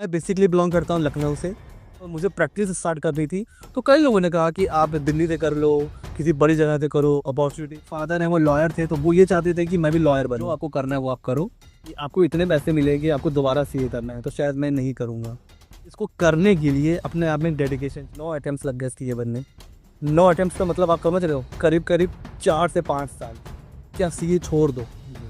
मैं basically belong करता हूँ लखनऊ से और मुझे प्रैक्टिस स्टार्ट करनी थी। तो कई लोगों ने कहा कि आप दिल्ली से कर लो, किसी बड़ी जगह से करो, अपॉर्चुनिटी। फादर है वो लॉयर थे, तो वो ये चाहते थे कि मैं भी लॉयर बनूं। जो आपको करना है वो आप करो, कि आपको इतने पैसे मिलेंगे, आपको दोबारा सीए करना है, तो शायद मैं नहीं करूँगा। इसको करने के लिए अपने आप में डेडिकेशन, 9 अटेम्प्ट्स लग गए सीए बनने। 9 अटेम्प्ट्स का मतलब आप समझ रहे हो, करीब करीब 4 से 5 साल। क्या सीए छोड़ दो।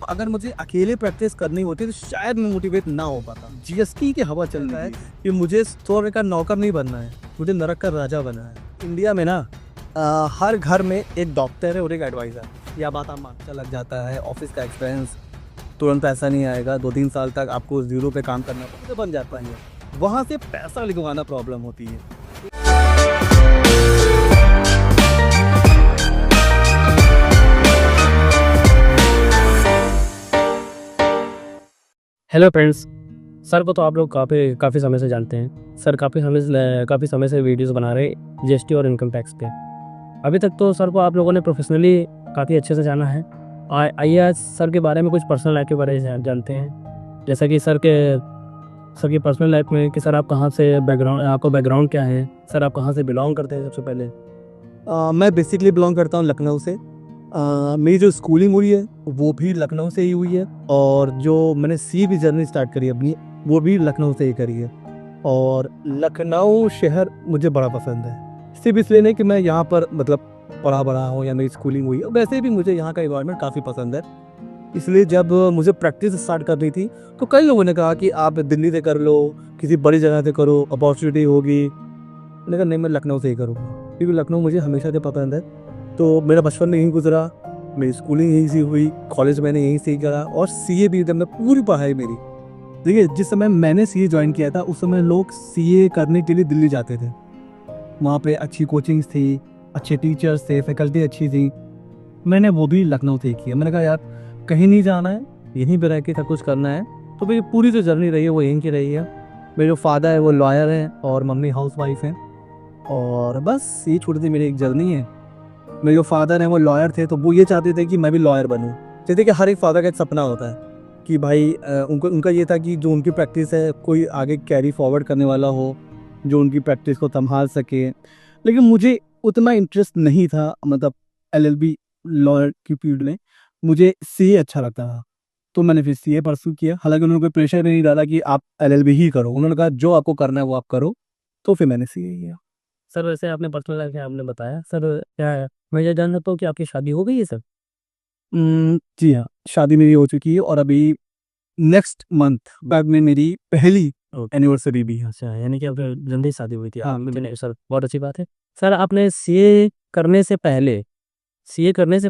अगर मुझे अकेले प्रैक्टिस करनी होती तो शायद मैं मोटिवेट ना हो पाता। जीएसटी की हवा चल रहा है कि मुझे 100 रुपये का नौकर नहीं बनना है, मुझे नरक का राजा बनना है। इंडिया में ना हर घर में एक डॉक्टर है और एक एडवाइज़र। यह बात आप मान लग जाता है। ऑफिस का एक्सपीरियंस तुरंत पैसा नहीं आएगा, 2-3 साल तक आपको ज़ीरो पे काम करना पड़ेगा, तो बन जाता है। वहाँ से पैसा लिखवाना प्रॉब्लम होती है। Hello friends. सर को तो आप लोग काफ़ी समय से जानते हैं। सर काफ़ी समय से वीडियोस बना रहे जीएसटी और इनकम टैक्स पे। अभी तक तो सर को आप लोगों ने प्रोफेशनली काफ़ी अच्छे से जाना है। आइए आज सर के बारे में कुछ पर्सनल लाइफ के बारे में जानते हैं। जैसा कि सर की पर्सनल लाइफ में कि सर आप कहाँ से आपका बैकग्राउंड क्या है, सर आप कहाँ से बिलोंग करते हैं सबसे पहले। मैं बेसिकली बिलोंग करता हूँ लखनऊ से। मेरी जो स्कूलिंग हुई है वो भी लखनऊ से ही हुई है, और जो मैंने सी भी जर्नी स्टार्ट करी अपनी, वो भी लखनऊ से ही करी है। और लखनऊ शहर मुझे बड़ा पसंद है, सिर्फ इसलिए नहीं कि मैं यहाँ पर मतलब पढ़ा बड़ा हूँ या मेरी स्कूलिंग हुई है, वैसे भी मुझे यहाँ का इन्वायरमेंट काफ़ी पसंद है। इसलिए जब मुझे प्रैक्टिस स्टार्ट करनी थी तो कई लोगों ने कहा कि आप दिल्ली से कर लो, किसी बड़ी जगह से करो, अपॉर्चुनिटी होगी। मैंने कहा नहीं, मैं लखनऊ से ही करूँगा, क्योंकि लखनऊ मुझे हमेशा से पसंद है। तो मेरा बचपन में यहीं गुजरा, मेरी स्कूलिंग यहीं से हुई, कॉलेज मैंने यहीं से ही करा, और सीए भी जब मैं पूरी पढ़ाई मेरी, देखिए जिस समय मैंने सीए ज्वाइन किया था उस समय लोग सीए करने के लिए दिल्ली जाते थे। वहाँ पे अच्छी कोचिंग्स थी, अच्छे टीचर्स थे, फैकल्टी अच्छी थी। मैंने वो भी लखनऊ से ही किया। मैंने कहा यार कहीं नहीं जाना है, यहीं पर रह के सब कुछ करना है। तो मेरी पूरी जो जर्नी रही है वो यहीं की रही है। मेरे जो फादर है वो लॉयर हैं और मम्मी हाउस वाइफ हैं, और बस ये छोटी सी मेरी एक जर्नी है। मेरे जो फादर हैं वो लॉयर थे, तो वो ये चाहते थे कि मैं भी लॉयर बनूं। जैसे कि हर एक फादर का एक सपना होता है कि भाई उनका ये था कि जो उनकी प्रैक्टिस है कोई आगे कैरी फॉरवर्ड करने वाला हो, जो उनकी प्रैक्टिस को संभाल सके। लेकिन मुझे उतना इंटरेस्ट नहीं था, मतलब एलएलबी लॉयर की फील्ड में। मुझे सीए अच्छा लगता था, तो मैंने फिर सीए परस्यू किया। हालांकि उन्होंने कोई प्रेशर नहीं डाला कि आप एलएलबी ही करो, उन्होंने कहा जो आपको करना है वो आप करो, तो फिर मैंने सीए किया। सर वैसे आपने पर्सनल लाइफ में आपने बताया सर, क्या है मैं ये जान सकता हूँ कि आपकी शादी हो गई है सर? जी हाँ, शादी मेरी हो चुकी है, और अभी नेक्स्ट मंथ बाद में मेरी पहली एनिवर्सरी भी है। अच्छा, यानी कि अब जल्दी शादी हुई थी हाँ, चलिए सर, बहुत अच्छी बात है। सर आपने सीए करने से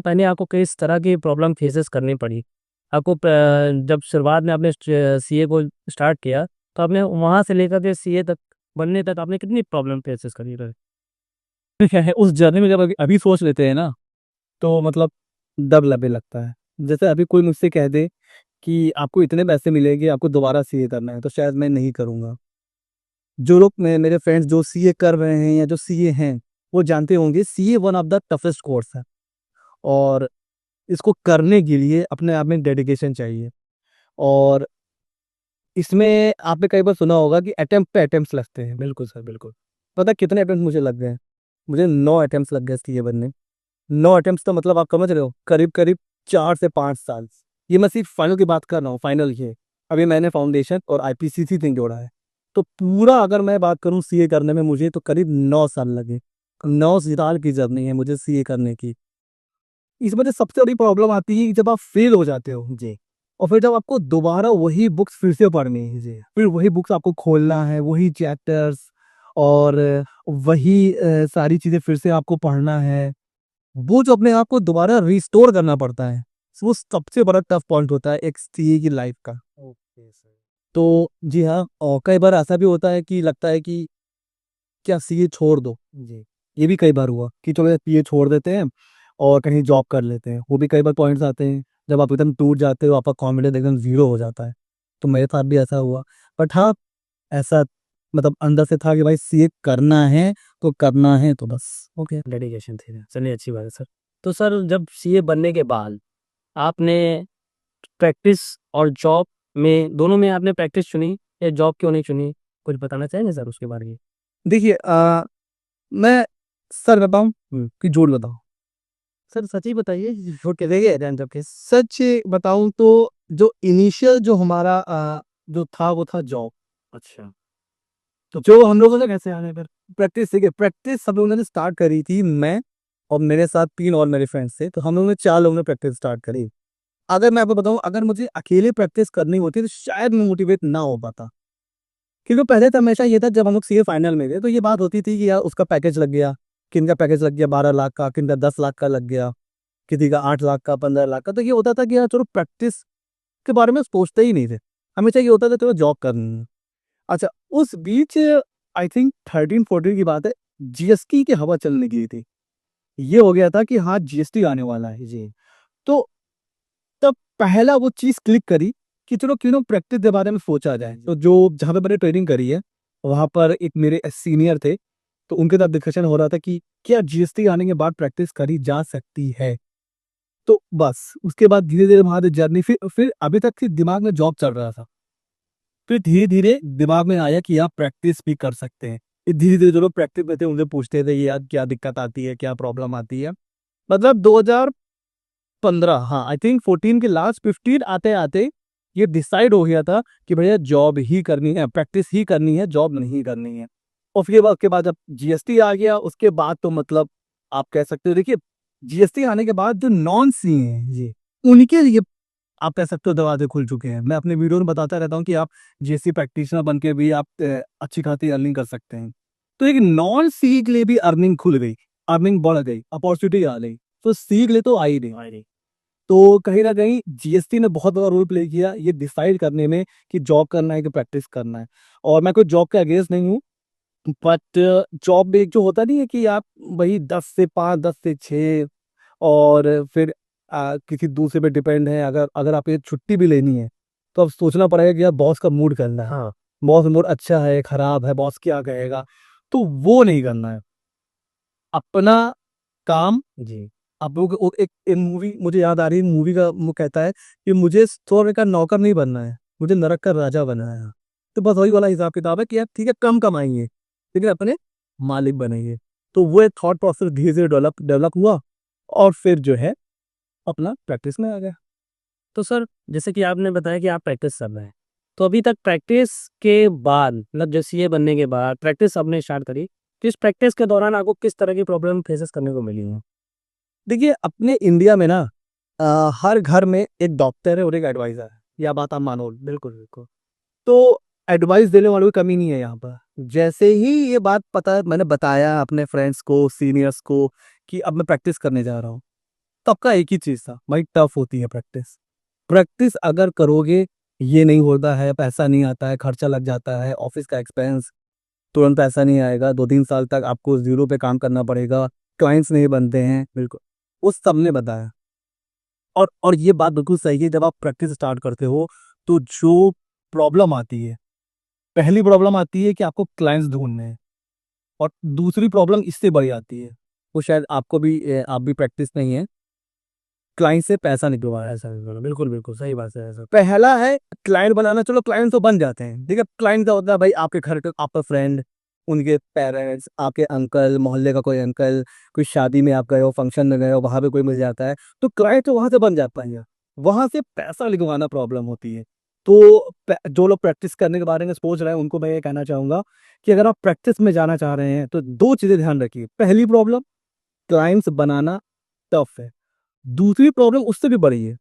पहले आपको किस तरह की प्रॉब्लम फेसेस करनी पड़ी? आपको जब शुरुआत में आपने सीए को स्टार्ट किया, तो आपने वहाँ से लेकर के सीए तक बनने तक आपने कितनी प्रॉब्लम फेसेस करी रहे? क्या है उस जर्नी में, जब अभी सोच लेते हैं ना, तो मतलब डर लगे लगता है। जैसे अभी कोई मुझसे कह दे कि आपको इतने पैसे मिलेंगे, आपको दोबारा सीए करना है, तो शायद मैं नहीं करूँगा। जो लोग मेरे फ्रेंड्स जो सीए कर रहे हैं या जो सीए हैं, वो जानते होंगे CA one of the toughest course है, और इसको करने के लिए अपने आप में डेडिकेशन चाहिए। और इसमें आपने कई बार सुना होगा कि अटेम्प्ट पे अटेम्प्ट लगते हैं। बिल्कुल सर, बिल्कुल। पता है कितने अटेम्प्ट मुझे लग गए? मुझे 9 अटेम्प्ट लग गए सीए बनने। 9 अटेम्प्ट का मतलब आप समझ रहे हो, करीब करीब 4 से 5 साल। ये मैं सिर्फ फाइनल की बात कर रहा हूँ, फाइनल ये। अभी मैंने फाउंडेशन और आईपीसीसी थिंग जोड़ा है, तो पूरा अगर मैं बात करूँ सीए करने में, मुझे तो करीब 9 साल लगे। 9 साल की जर्नी है मुझे सीए करने की। इस वजह सबसे बड़ी प्रॉब्लम आती है कि जब आप फेल हो जाते हो जी, और फिर जब आपको दोबारा वही बुक्स फिर से पढ़नी है जी, फिर वही बुक्स आपको खोलना है, वही चैप्टर्स, और वही सारी चीजें फिर से आपको पढ़ना है। वो जो अपने आप को दोबारा रिस्टोर करना पड़ता है, वो सबसे बड़ा टफ पॉइंट होता है एक सीए की लाइफ का। Okay sir. तो जी हाँ, और कई बार ऐसा भी होता है कि लगता है कि क्या सीए छोड़ दो जी। ये भी कई बार हुआ कि चलो सीए छोड़ देते हैं और कहीं जॉब कर लेते हैं। वो भी कई बार पॉइंट्स आते हैं जब आप एकदम टूट जाते हो, आपका कॉन्फिडेंस एकदम जीरो हो जाता है। तो मेरे साथ भी ऐसा हुआ। बट हाँ, ऐसा मतलब अंदर से था कि भाई सीए करना है तो करना है, तो बस ओके। डेडिकेशन थी, चलिए अच्छी बात है सर। तो सर जब सीए बनने के बाद आपने प्रैक्टिस और जॉब में, दोनों में आपने प्रैक्टिस चुनी या जॉब क्यों नहीं चुनी? कुछ बताना चाहेंगे सर उसके बारे में? देखिए मैं सर बताऊं कि झूठ बताऊं? सर सच ही बताइए, झूठ कैसे गए जान जब के? सच बताऊं तो जो इनिशियल जो हमारा जो था वो था जॉब। अच्छा। तो जो हम लोगों ने कैसे आने फिर प्रैक्टिस, ठीक है, प्रैक्टिस सब लोगों ने स्टार्ट करी थी। मैं और मेरे साथ 3 और मेरे फ्रेंड्स थे, तो हम लोगों ने 4 लोगों ने प्रैक्टिस स्टार्ट करी। अगर मैं आपको बताऊं, अगर मुझे अकेले प्रैक्टिस करनी होती तो शायद मैं मोटिवेट ना हो पाता। क्योंकि पहले तो हमेशा ये था, जब हम लोग सीए फाइनल में थे तो ये बात होती थी कि यार उसका पैकेज लग गया, किन का पैकेज लग गया 12 लाख का, किन का 10 लाख का लग गया, किसी का 8 लाख का, 15 लाख का। तो ये होता था कि यार चलो प्रैक्टिस के बारे में सोचते ही नहीं थे। हमेशा ये होता था चलो जॉब करनी है। अच्छा, उस बीच आई थिंक 13-14 की बात है, जीएसटी की हवा चलने की थी। ये हो गया था कि हाँ जीएसटी आने वाला है जी। तो तब पहला वो चीज क्लिक करी कि चलो क्यों ना प्रैक्टिस के बारे में सोचा जाए। तो जो जहाँ पे मैंने ट्रेनिंग करी है वहां पर एक मेरे सीनियर थे, तो उनके साथ डिस्कशन हो रहा था कि क्या जीएसटी आने के बाद प्रैक्टिस करी जा सकती है। तो बस उसके बाद धीरे धीरे वहां से जर्नी, फिर अभी तक फिर दिमाग में जॉब चल रहा था। फिर धीरे धीरे दिमाग में आया कि आप प्रैक्टिस भी कर सकते हैं। धीरे धीरे जो लोग प्रैक्टिस में थे उनसे पूछते थे ये यार क्या दिक्कत आती है, क्या प्रॉब्लम आती है। मतलब 2015, हाँ आई थिंक 14 के लास्ट 15 आते आते ये डिसाइड हो गया था कि भैया जॉब ही करनी है, प्रैक्टिस ही करनी है, जॉब नहीं करनी है। और फिर उसके बाद जब जीएसटी आ गया उसके बाद तो मतलब आप कह सकते हो, देखिए जीएसटी आने के बाद जो नॉन सी हैं जी, उनके लिए आप कह सकते हो दरवाजे खुल चुके हैं। मैं अपने वीडियो में बताता रहता हूँ कि आप जीएसटी प्रैक्टिशनर बन के भी आप अच्छी खासी अर्निंग कर सकते हैं। तो एक नॉन सी के लिए भी अर्निंग खुल गई, अर्निंग बढ़ गई, अपॉर्चुनिटी आ गई। तो सी के लिए तो आई नहीं। तो कहीं ना कहीं जीएसटी ने बहुत बड़ा रोल प्ले किया ये डिसाइड करने में कि जॉब करना है कि प्रैक्टिस करना है। और मैं कोई जॉब के अगेंस्ट नहीं हूँ, बट जॉब में एक जो होता नहीं है कि आप वही 10 से 5, 10 से 6, और फिर किसी दूसरे पे डिपेंड है। अगर अगर आप ये छुट्टी भी लेनी है तो अब सोचना पड़ेगा कि यार बॉस का मूड करना है, हाँ। बॉस मूड अच्छा है खराब है, बॉस क्या कहेगा, तो वो नहीं करना है। अपना काम। जी। अब एक मूवी मुझे याद आ रही है, मूवी का वो कहता है कि मुझे स्वर्ग का नौकर नहीं बनना है, मुझे नरक का राजा बनना है। तो बस वही वाला हिसाब किताब है कि आप ठीक है कम कमाइए लेकिन अपने मालिक बनिए। तो वो एक थॉट प्रोसेस धीरे धीरे डेवलप डेवलप हुआ और फिर जो है अपना प्रैक्टिस में आ गया। तो सर जैसे कि आपने बताया कि आप प्रैक्टिस कर रहे हैं, तो अभी तक प्रैक्टिस के बाद मतलब जो सीए बनने के बाद प्रैक्टिस आपने स्टार्ट करी, तो इस प्रैक्टिस के दौरान आपको किस तरह की प्रॉब्लम फेसेस करने को मिली है? देखिए अपने इंडिया में ना हर घर में एक डॉक्टर है और एक एडवाइजर है, या बात आप मानो। बिल्कुल बिल्कुल। तो एडवाइस देने वालों की कमी नहीं है यहाँ पर। जैसे ही ये बात पता मैंने बताया अपने फ्रेंड्स को, सीनियर्स को कि अब मैं प्रैक्टिस करने जा रहा हूँ, तो आपका एक ही चीज था भाई, टफ होती है प्रैक्टिस। प्रैक्टिस अगर करोगे ये नहीं होता है, पैसा नहीं आता है, खर्चा लग जाता है, ऑफिस का एक्सपेंस, तुरंत पैसा नहीं आएगा, 2-3 साल तक आपको जीरो पे काम करना पड़ेगा, क्लाइंट्स नहीं बनते हैं। बिल्कुल उस सबने बताया। और ये बात बिल्कुल सही है, जब आप प्रैक्टिस स्टार्ट करते हो तो जो प्रॉब्लम आती है, पहली प्रॉब्लम आती है कि आपको क्लाइंट्स ढूंढने हैं। और दूसरी प्रॉब्लम इससे बड़ी आती है, वो शायद आपको भी आप भी प्रैक्टिस नहीं है, क्लाइंट से पैसा निकलवाना है। ऐसा बिल्कुल बिल्कुल सही बात है ऐसा। पहला है क्लाइंट बनाना, चलो क्लाइंट तो बन जाते हैं, ठीक है। क्लाइंट क्या होता है भाई, आपके घर के आपका फ्रेंड, उनके पेरेंट्स, आपके अंकल, मोहल्ले का कोई अंकल, कोई शादी में आप गए हो, फंक्शन में गए हो, वहां पे कोई मिल जाता है, तो क्लाइंट तो वहां से बन जाता है। वहां से पैसा निकलवाना प्रॉब्लम होती है। तो जो लोग प्रैक्टिस करने के बारे में सोच रहे हैं उनको मैं ये कहना चाहूंगा कि अगर आप प्रैक्टिस में जाना चाह रहे हैं तो 2 चीजें ध्यान रखिए। पहली प्रॉब्लम, क्लाइंट्स बनाना टफ है। दूसरी प्रॉब्लम उससे भी बड़ी है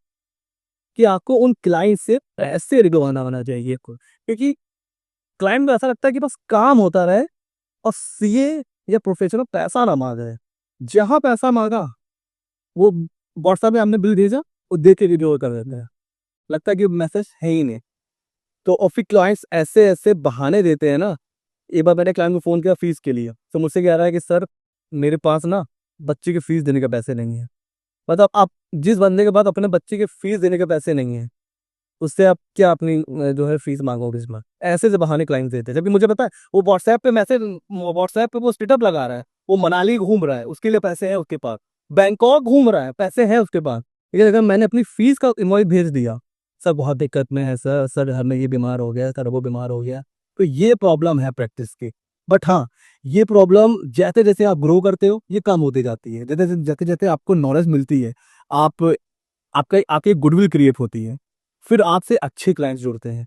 कि आपको उन क्लाइंट से पैसे रिगवाना होना चाहिए क्योंकि क्लाइंट को ऐसा लगता है कि बस काम होता रहे और सीए या प्रोफेशनल पैसा ना मांगे। जहां पैसा मांगा वो व्हाट्सएप में हमने बिल भेजा, वो देख के इग्नोर कर देते हैं, लगता है कि मैसेज है ही नहीं। तो और फिर क्लाइंट्स ऐसे ऐसे बहाने देते हैं ना। एक बार मैंने क्लाइंट को फोन किया फीस के लिए, तो मुझसे कह रहा है कि सर मेरे पास ना बच्चे की फीस देने के पैसे नहीं है। मतलब आप जिस बंदे के पास अपने बच्चे की फीस देने के पैसे नहीं है, उससे आप क्या अपनी जो है फीस मांगोगे इस बार। ऐसे से बहाने क्लाइंट देते हैं, जबकि मुझे पता है वो व्हाट्सएप पे वो स्टेटस लगा रहा है, वो मनाली घूम रहा है, उसके लिए पैसे हैं उसके पास, बैंकॉक घूम रहा है, पैसे हैं उसके पास। लेकिन अगर मैंने अपनी फीस का इनवॉइस भेज दिया, सर बहुत दिक्कत में है, सर घर में ये बीमार हो गया, सर वो बीमार हो गया, तो ये प्रॉब्लम है प्रैक्टिस की। बट हाँ, ये प्रॉब्लम जैसे जैसे आप ग्रो करते हो ये कम होती जाती है। जैसे जैसे जैसे आपको नॉलेज मिलती है, आप आपका आपकी गुडविल क्रिएट होती है, फिर आपसे अच्छे क्लाइंट्स जुड़ते हैं।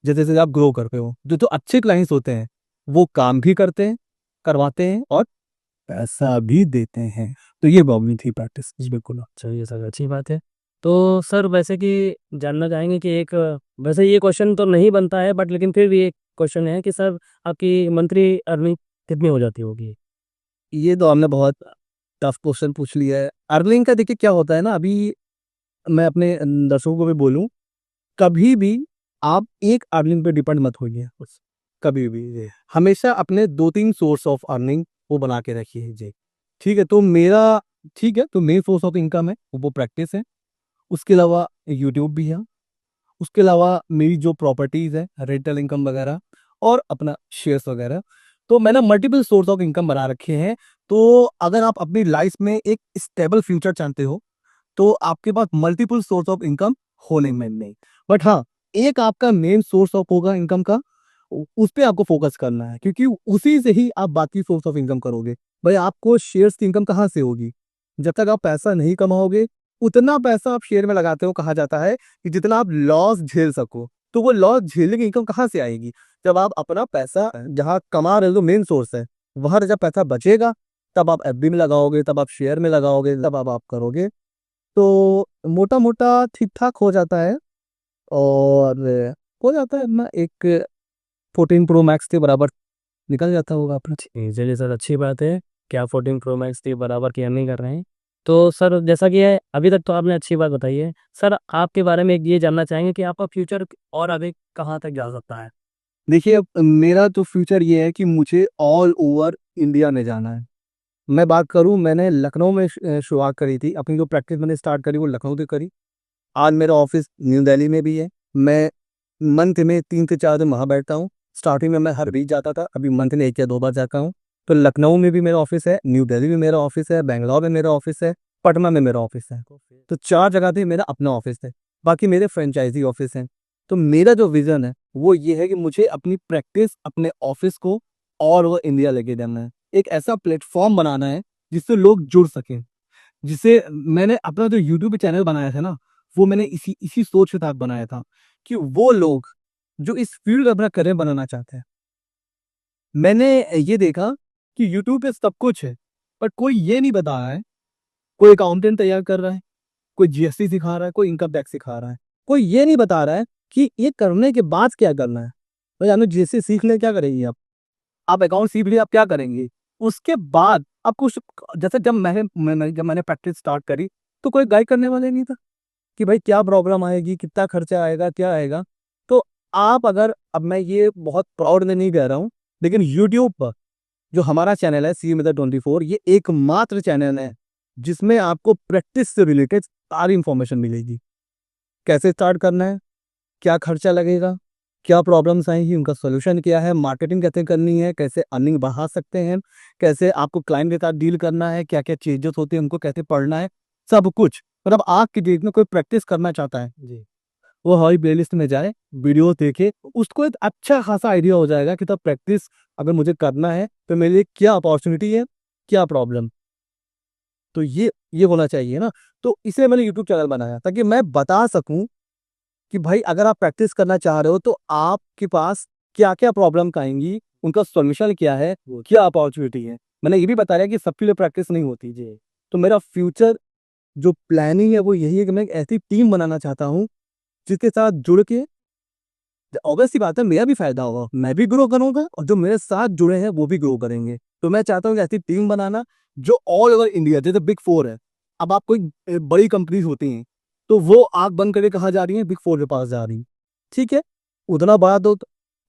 जैसे जैसे आप ग्रो करते हो, जो अच्छे क्लाइंट्स होते हैं वो काम भी करते हैं, करवाते हैं और पैसा भी देते हैं। तो ये प्रॉब्लम थी प्रैक्टिस की, बिल्कुल। चलिए सर, अच्छी बात है। तो सर वैसे कि जानना चाहेंगे कि एक, वैसे ये क्वेश्चन तो नहीं बनता है बट लेकिन फिर भी एक क्वेश्चन है कि सर आपकी मंथली अर्निंग कितनी हो जाती होगी? ये तो आपने बहुत टफ क्वेश्चन पूछ लिया है। अर्निंग का देखिए क्या होता है ना, अभी मैं अपने दर्शकों को भी बोलूं, कभी भी आप एक अर्निंग पे डिपेंड मत होइए। कभी भी जी, हमेशा अपने 2-3 सोर्स ऑफ अर्निंग वो बना के रखिए जी। ठीक है, तो मेरा ठीक है, तो मेन सोर्स ऑफ इनकम है वो प्रैक्टिस है। उसके अलावा यूट्यूब भी है। उसके अलावा मेरी जो प्रॉपर्टीज है, रेंटल इनकम वगैरह, और अपना शेयर्स वगैरह। तो मैंने मल्टीपल सोर्स ऑफ इनकम बना रखे हैं। तो अगर आप अपनी लाइफ में एक स्टेबल फ्यूचर चाहते हो तो आपके पास मल्टीपल सोर्स ऑफ इनकम होने में नहीं, बट हाँ, एक आपका मेन सोर्स ऑफ होगा इनकम का, उस पे आपको फोकस करना है, क्योंकि उसी से ही आप बाकी सोर्स ऑफ इनकम करोगे। भाई आपको शेयर्स की इनकम कहाँ से होगी? जब तक आप पैसा नहीं कमाओगे, उतना पैसा आप शेयर में लगाते हो, कहा जाता है कि जितना आप लॉस झेल सको। तो वो लॉस झेलने की इनकम कहाँ से आएगी? जब आप अपना पैसा जहाँ कमा रहे हो, मेन सोर्स है, वहां जब पैसा बचेगा तब आप एफडी में लगाओगे, तब आप शेयर में लगाओगे, तब आप करोगे। तो मोटा मोटा ठीक ठाक हो जाता है। और हो जाता है अपना एक 14 प्रो मैक्स के बराबर निकल जाता होगा अपना। जी, चलिए सर, अच्छी बात है कि आप 14 प्रो मैक्स के बराबर की अर्निंग कर रहे हैं। तो सर जैसा कि है, अभी तक तो आपने अच्छी बात बताई है। सर आपके बारे में एक ये जानना चाहेंगे कि आपका फ्यूचर और आगे कहाँ तक जा सकता है? देखिए, अब मेरा तो फ्यूचर ये है कि मुझे ऑल ओवर इंडिया में जाना है। मैं बात करूं, मैंने लखनऊ में शुरुआत करी थी, अपनी जो प्रैक्टिस मैंने स्टार्ट करी वो लखनऊ से करी। आज मेरा ऑफिस न्यू दिल्ली में भी है। मैं मंथ में 3 से 4 दिन वहाँ बैठता हूँ। स्टार्टिंग में मैं हर वीक जाता था, अभी मंथ में 1 या 2 बार जाता हूँ। तो लखनऊ में भी मेरा ऑफिस है, न्यू दिल्ली में मेरा ऑफिस है, बेंगलोर में मेरा ऑफिस है, पटना में मेरा ऑफिस है। तो 4 जगह पे मेरा अपना ऑफिस है, बाकी मेरे फ्रेंचाइजी ऑफिस हैं। तो मेरा जो विजन है वो ये है कि मुझे अपनी प्रैक्टिस, अपने ऑफिस को ऑल ओवर इंडिया लेके जाना है। एक ऐसा प्लेटफॉर्म बनाना है जिससे लोग जुड़ सकें। जिसे मैंने अपना जो यूट्यूब चैनल बनाया था ना, वो मैंने इसी इसी सोच के साथ बनाया था कि वो लोग जो इस फील्ड में अपना करियर बनाना चाहते हैं। मैंने ये देखा कि यूट्यूब पे सब कुछ है, पर कोई ये नहीं बता रहा है, कोई अकाउंटेंट तैयार कर रहा है, कोई जीएसटी सिखा रहा है, कोई इनकम टैक्स सिखा रहा है, कोई ये नहीं बता रहा है कि ये करने के बाद क्या करना है। भाई आपने जीएसटी सीख ले, क्या करेंगे आप अकाउंट सीख लिया, आप क्या करेंगे उसके बाद? आप कुछ, जैसे जब जब मैंने प्रैक्टिस स्टार्ट करी तो कोई गाइड करने वाले नहीं था कि भाई क्या प्रॉब्लम आएगी, कितना खर्चा आएगा, क्या आएगा। तो आप अगर, अब मैं ये बहुत प्राउड में नहीं कह रहा हूँ, लेकिन यूट्यूब पर जो हमारा चैनल है सी मेथड 24, ये एकमात्र चैनल है जिसमें आपको प्रैक्टिस से रिलेटेड सारी इंफॉर्मेशन मिलेगी। कैसे स्टार्ट करना है, क्या खर्चा लगेगा, क्या प्रॉब्लम्स आएंगी, उनका सोल्यूशन क्या है, मार्केटिंग कैसे करनी है, कैसे अर्निंग बढ़ा सकते हैं, कैसे आपको क्लाइंट के साथ डील करना है, क्या क्या चेंजेस होते हैं उनको कैसे पढ़ना है, सब कुछ। मतलब आज की डेट में कोई प्रैक्टिस करना चाहता है जी, वो हमारी प्लेलिस्ट में जाए, वीडियो देखे, उसको एक अच्छा खासा आइडिया हो जाएगा कि तब प्रैक्टिस अगर मुझे करना है तो मेरे लिए क्या अपॉर्चुनिटी है, क्या प्रॉब्लम। तो ये होना चाहिए ना। तो इसलिए मैंने यूट्यूब चैनल बनाया ताकि मैं बता सकूं कि भाई अगर आप प्रैक्टिस करना चाह रहे हो तो आपके पास क्या क्या प्रॉब्लम आएंगी, उनका सॉल्यूशन क्या है, क्या अपॉर्चुनिटी है। मैंने ये भी बताया कि सबके लिए प्रैक्टिस नहीं होती जी। तो मेरा फ्यूचर जो प्लानिंग है वो यही है कि मैं एक ऐसी टीम बनाना चाहता हूँ जिसके साथ जुड़ के, ऑब्वियस सी बात है, मेरा भी फायदा होगा, मैं भी ग्रो करूंगा और जो मेरे साथ जुड़े हैं वो भी ग्रो करेंगे। तो मैं चाहता हूँ कि ऐसी टीम बनाना जो ऑल ओवर इंडिया, जैसे बिग फोर है। अब आप कोई बड़ी कंपनीज होती हैं तो वो आग बंद करके कहाँ जा रही है, बिग फोर के पास जा रही है। ठीक है, उतना बड़ा तो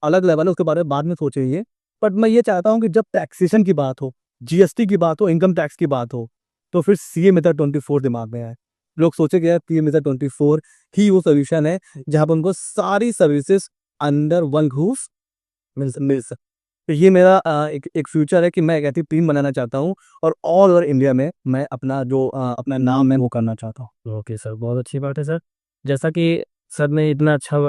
अलग लेवल है, उसके बारे में बाद में सोचेंगे। बट मैं ये चाहता हूँ कि जब टैक्सेशन की बात हो, जीएसटी की बात हो, इनकम टैक्स की बात हो, तो फिर सीए मेथड 24 दिमाग में आए। लोग सोचे कि यार सीए मेथड 24 ही वो सोल्यूशन है जहां पर उनको सारी सर्विसेज अंडर वन रूफ मिल सकती। तो ये मेरा एक फ्यूचर है कि मैं एक ऐसी टीम बनाना चाहता हूँ और ऑल ओवर इंडिया में मैं अपना जो अपना नाम है वो करना चाहता हूँ। ओके सर, बहुत अच्छी बात है सर। जैसा कि सर ने इतना अच्छा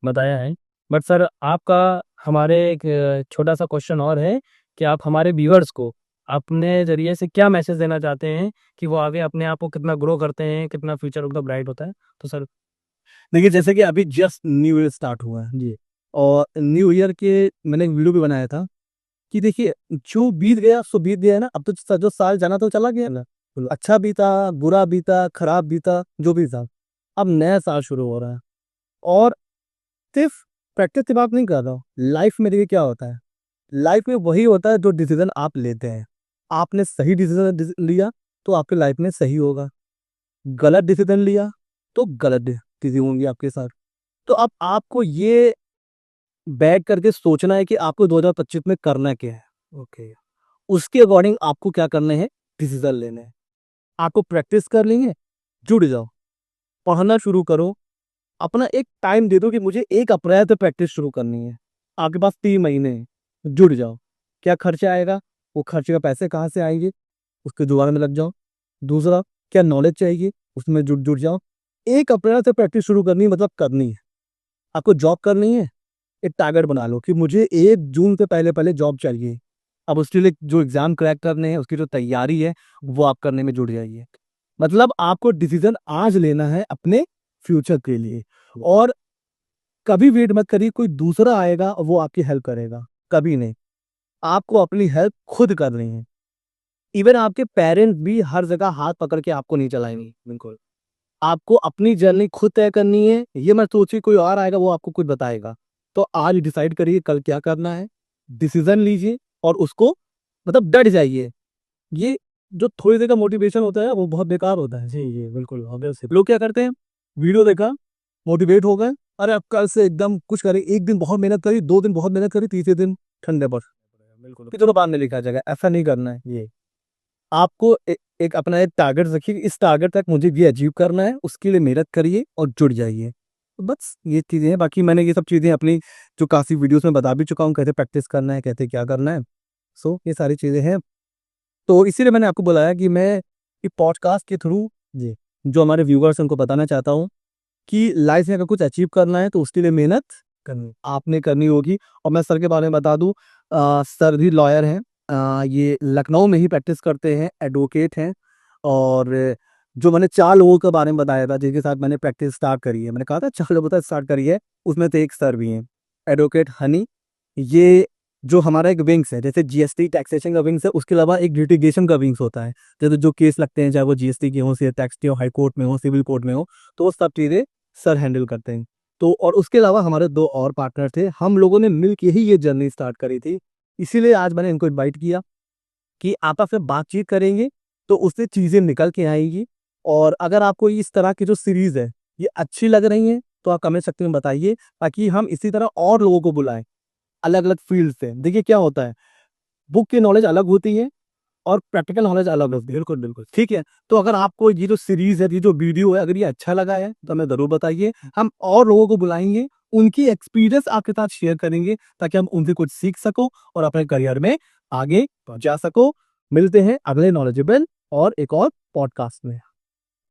बताया है, बट सर आपका हमारे एक छोटा सा क्वेश्चन और है कि आप हमारे व्यूअर्स को अपने ज़रिए से क्या मैसेज देना चाहते हैं कि वो आगे अपने आप को कितना ग्रो करते हैं, कितना फ्यूचर उनका ब्राइट होता है? तो सर देखिए, जैसे कि अभी जस्ट न्यू ईयर स्टार्ट हुआ है जी, और न्यू ईयर के मैंने एक वीडियो भी बनाया था कि देखिए, जो बीत गया सो बीत गया है ना, अब तो जो साल जाना तो चला गया ना। अच्छा बीता, बुरा बीता, खराब बीता, जो भी था, अब नया साल शुरू हो रहा है। और सिर्फ प्रैक्टिस की बात नहीं कर रहा हूँ, लाइफ में देखिए क्या होता है, लाइफ में वही होता है जो डिसीजन आप लेते हैं। आपने सही डिसीजन लिया तो आपकी लाइफ में सही होगा, गलत डिसीजन लिया तो गलत चीजें होंगी आपके साथ। तो अब आपको ये बैठ करके सोचना है कि आपको 2025 में करना क्या है। ओके, उसके अकॉर्डिंग आपको क्या करने हैं, डिसीजन लेने हैं। आपको प्रैक्टिस कर लेंगे, जुड़ जाओ, पढ़ना शुरू करो, अपना एक टाइम दे दो कि मुझे 1 अप्रैल से प्रैक्टिस शुरू करनी है। आपके पास 3 महीने हैं, जुड़ जाओ। क्या खर्चा आएगा, वो खर्चे का पैसे कहाँ से आएंगे, उसके जुगाड़ में लग जाओ। दूसरा, क्या नॉलेज चाहिए, उसमें जुड़ जुड़ जाओ। 1 अप्रैल से प्रैक्टिस शुरू करनी है, मतलब करनी है। आपको जॉब करनी है, एक टारगेट बना लो कि मुझे 1 जून से पहले पहले जॉब चाहिए। अब उसके लिए जो एग्जाम क्रैक करने हैं, उसकी जो तैयारी है, वो आप करने में जुड़ जाइए। मतलब आपको डिसीजन आज लेना है अपने फ्यूचर के लिए। और कभी वेट मत करिए कोई दूसरा आएगा और वो आपकी हेल्प करेगा, कभी नहीं। आपको अपनी हेल्प खुद करनी है। इवन आपके पेरेंट्स भी हर जगह हाथ पकड़ के आपको नहीं चलाएंगे, बिल्कुल। आपको अपनी जर्नी खुद तय करनी है। ये मत सोचिए कोई और आएगा वो आपको कुछ बताएगा। तो आज डिसाइड करिए कल क्या करना है, डिसीजन लीजिए और उसको मतलब डट जाइए। ये जो थोड़ी देर का मोटिवेशन होता है वो बहुत बेकार होता है। जी, जी, बिल्कुल ऑब्वियस लोग क्या करते हैं, वीडियो देखा, मोटिवेट हो गए, अरे अब कल से एकदम कुछ करें। एक दिन बहुत मेहनत करी, 2 दिन बहुत मेहनत करी, तीसरे दिन ठंडे पर बिल्कुल। कि चलो बाद में लिखा जाएगा। ऐसा नहीं करना है। ये आपको एक अपना एक टारगेट रखिए कि इस टारगेट तक मुझे ये अचीव करना है, उसके लिए मेहनत करिए और जुड़ जाइए। तो बस ये चीज़ें हैं। बाकी मैंने ये सब चीज़ें अपनी जो काफ़ी वीडियोस में बता भी चुका हूँ, कैसे प्रैक्टिस करना है, कैसे क्या करना है। सो ये सारी चीज़ें हैं। तो इसीलिए मैंने आपको बुलाया कि मैं ये पॉडकास्ट के थ्रू जी, जो हमारे व्यूअर्स हैं उनको बताना चाहता हूँ कि लाइफ में अगर कुछ अचीव करना है तो उसके लिए मेहनत करनी आपने करनी होगी। और मैं सर के बारे में बता दूं, सर भी लॉयर हैं। ये लखनऊ में ही प्रैक्टिस करते हैं, एडवोकेट हैं। और जो मैंने 4 लोगों के बारे में बताया था जिनके साथ मैंने प्रैक्टिस स्टार्ट करी है, मैंने कहा था 4 लोगों के साथ स्टार्ट करी है, उसमें से एक सर भी हैं, एडवोकेट हनी। ये जो हमारा एक विंग्स है, जैसे जीएसटी टैक्सेशन का विंग्स है, उसके अलावा एक लिटिगेशन का विंग्स होता है। जैसे जो केस लगते हैं, चाहे वो जीएसटी के हो, टैक्स के हो, हाई कोर्ट में हो, सिविल कोर्ट में हो, तो वो सब चीज़ें सर हैंडल करते हैं। तो और उसके अलावा हमारे 2 और पार्टनर थे, हम लोगों ने मिल के ही ये जर्नी स्टार्ट करी थी। इसीलिए आज मैंने इनको इनवाइट किया कि आपस में बातचीत करेंगे तो उससे चीज़ें निकल के आएंगी। और अगर आपको इस तरह की जो सीरीज़ है ये अच्छी लग रही है तो आप कमेंट सेक्शन में बताइए, ताकि हम इसी तरह और लोगों को बुलाएं अलग अलग फील्ड से। देखिए क्या होता है, बुक की नॉलेज अलग होती है और प्रैक्टिकल नॉलेज अलग होती है। बिल्कुल, बिल्कुल। ठीक है, तो अगर आपको ये जो सीरीज है, ये जो वीडियो है, अगर ये अच्छा लगा है तो हमें ज़रूर बताइए। हम और लोगों को बुलाएँगे, उनकी एक्सपीरियंस आपके साथ शेयर करेंगे ताकि हम उनसे कुछ सीख सको और अपने करियर में आगे जा सको। मिलते हैं अगले नॉलेजेबल और एक और पॉडकास्ट में।